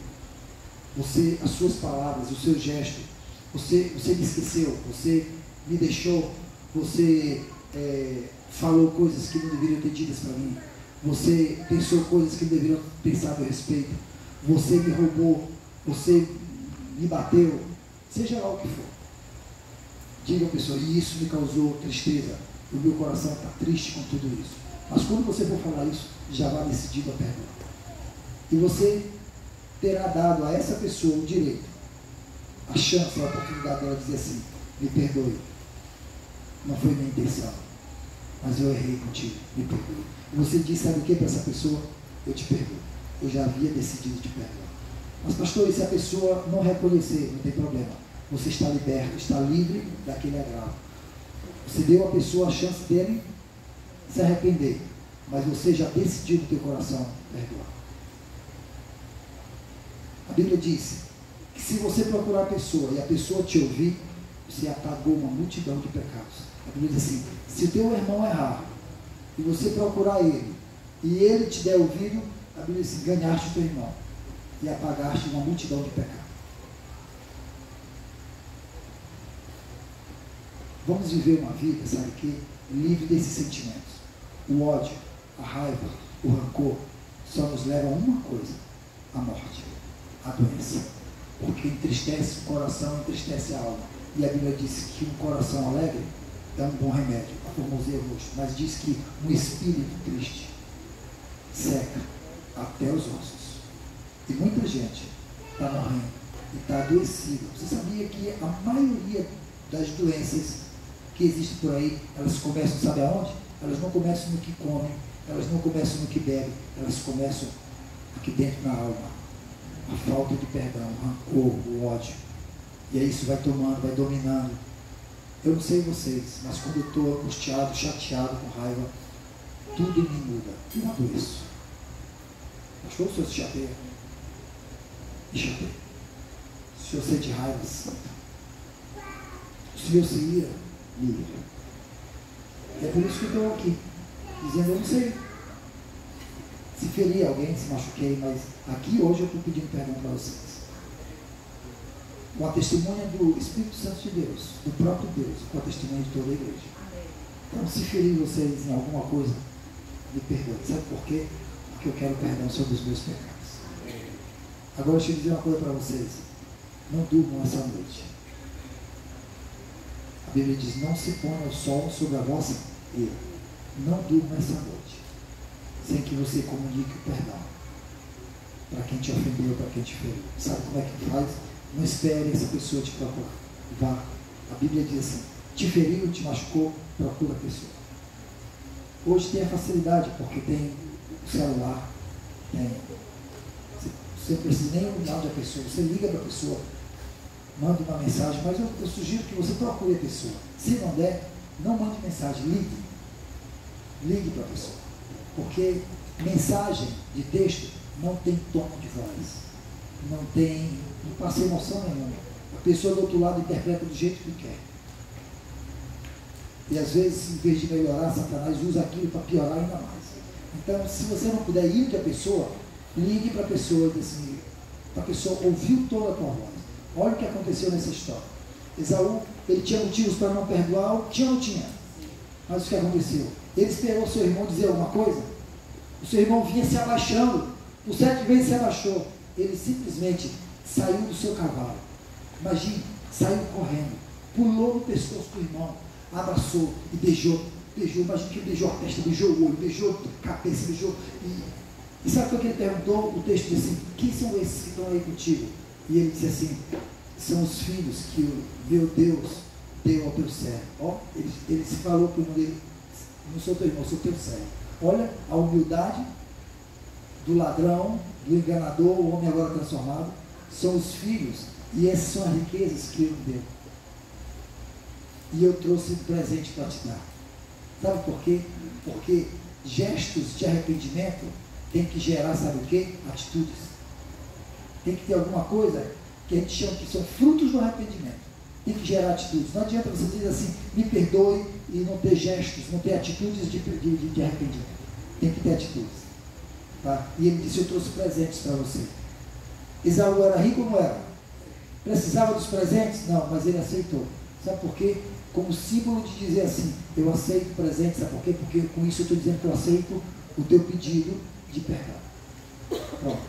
as suas palavras, o seu gesto, você me esqueceu, você me deixou, você falou coisas que não deveriam ter ditas para mim, você pensou coisas que não deveriam ter pensado a respeito, você me roubou, você me bateu, seja lá o que for. Diga a pessoa: e isso me causou tristeza, o meu coração está triste com tudo isso. Mas quando você for falar isso, já vá decidido a perdoar. E você terá dado a essa pessoa o direito, a chance, a oportunidade dela dizer assim: me perdoe, não foi minha intenção, mas eu errei contigo, me perdoe. E você diz: sabe o que para essa pessoa? Eu te perdoo, eu já havia decidido te perdoar. Mas pastor, e se a pessoa não reconhecer? Não tem problema, você está liberto, está livre daquele agravo. Você deu à pessoa a chance dele se arrepender, mas você já decidiu no teu coração perdoar. A Bíblia diz que se você procurar a pessoa e a pessoa te ouvir, você apagou uma multidão de pecados. A Bíblia diz assim: se o teu irmão errar e você procurar ele e ele te der ouvido, a Bíblia diz assim: ganhaste o teu irmão e apagaste uma multidão de pecados. Vamos viver uma vida, sabe o quê? Livre desses sentimentos. O ódio, a raiva, o rancor só nos leva a uma coisa: a morte, a doença. Porque entristece o coração, entristece a alma. E a Bíblia diz que um coração alegre é um bom remédio, a formoseia o rosto. Mas diz que um espírito triste seca até os ossos. E muita gente está morrendo e está adoecida. Você sabia que a maioria das doenças que existem por aí, elas começam, sabe aonde? Elas não começam no que comem, elas não começam no que bebem, elas começam aqui dentro na alma. A falta de perdão, o rancor, o ódio. E aí isso vai tomando, vai dominando. Eu não sei vocês, mas quando eu estou angustiado, chateado, com raiva, tudo me muda. Eu adoeço. Pastor, o senhor se chateia? Me chateia. O senhor sente raiva? O senhor se ira? Me ira. É por isso que eu estou aqui, dizendo, eu não sei se feri alguém, se machuquei, mas aqui hoje eu estou pedindo perdão para vocês. Com a testemunha do Espírito Santo de Deus, do próprio Deus, com a testemunha de toda a igreja. Então, se ferir vocês em alguma coisa, me perdoe. Sabe por quê? Porque eu quero perdão sobre os meus pecados. Agora deixa eu dizer uma coisa para vocês. Não durmam essa noite. A Bíblia diz, não se ponha o sol sobre a vossa ira. Não durmam essa noite, sem que você comunique o perdão para quem te ofendeu, para quem te feriu. Sabe como é que faz? Não espere essa pessoa te procurar. Vá. A Bíblia diz assim, te feriu, te machucou, procura a pessoa. Hoje tem a facilidade, porque tem o celular, você não precisa nem ligar da pessoa, você liga para a pessoa, manda uma mensagem, mas eu sugiro que você procure a pessoa. Se não der, não mande mensagem, ligue. Ligue para a pessoa. Porque mensagem de texto não tem tom de voz. Não passa emoção nenhuma. A pessoa do outro lado interpreta do jeito que quer. E às vezes, em vez de melhorar, Satanás usa aquilo para piorar ainda mais. Então, se você não puder ir para a pessoa, ligue para a pessoa e diz assim, para a pessoa ouvir toda a tua voz. Olha o que aconteceu nessa história. Esaú, ele tinha motivos para não perdoar, tinha ou não tinha? Mas o que aconteceu? Ele esperou o seu irmão dizer alguma coisa, o seu irmão vinha se abaixando, por 7 vezes se abaixou, ele simplesmente saiu do seu cavalo. Imagine, saiu correndo, pulou no pescoço do irmão, abraçou e beijou, imagina que ele beijou a testa, beijou o olho, beijou a cabeça, beijou, e sabe o que ele perguntou? O texto diz assim, quem são esses que estão aí contigo? E ele disse assim, são os filhos que o meu Deus deu ao teu servo. Ó, ele se falou para o irmão dele, não sou teu irmão, sou teu servo. Olha a humildade do ladrão, do enganador, o homem agora transformado, são os filhos, e essas são as riquezas que ele me deu. E eu trouxe um presente para te dar. Sabe por quê? Porque gestos de arrependimento tem que gerar, sabe o quê? Atitudes. Tem que ter alguma coisa que a gente chama que são frutos do arrependimento. Tem que gerar atitudes. Não adianta você dizer assim, me perdoe, e não ter gestos, não ter atitudes de arrependimento. Tem que ter atitudes. Tá? E ele disse, eu trouxe presentes para você. Esaú era rico ou não era? Precisava dos presentes? Não, mas ele aceitou. Sabe por quê? Como símbolo de dizer assim, eu aceito o presente, sabe por quê? Porque com isso eu estou dizendo que eu aceito o teu pedido de perdão. Pronto.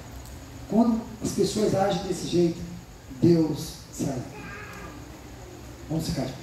Quando as pessoas agem desse jeito, Deus sai. Vamos ficar de pé.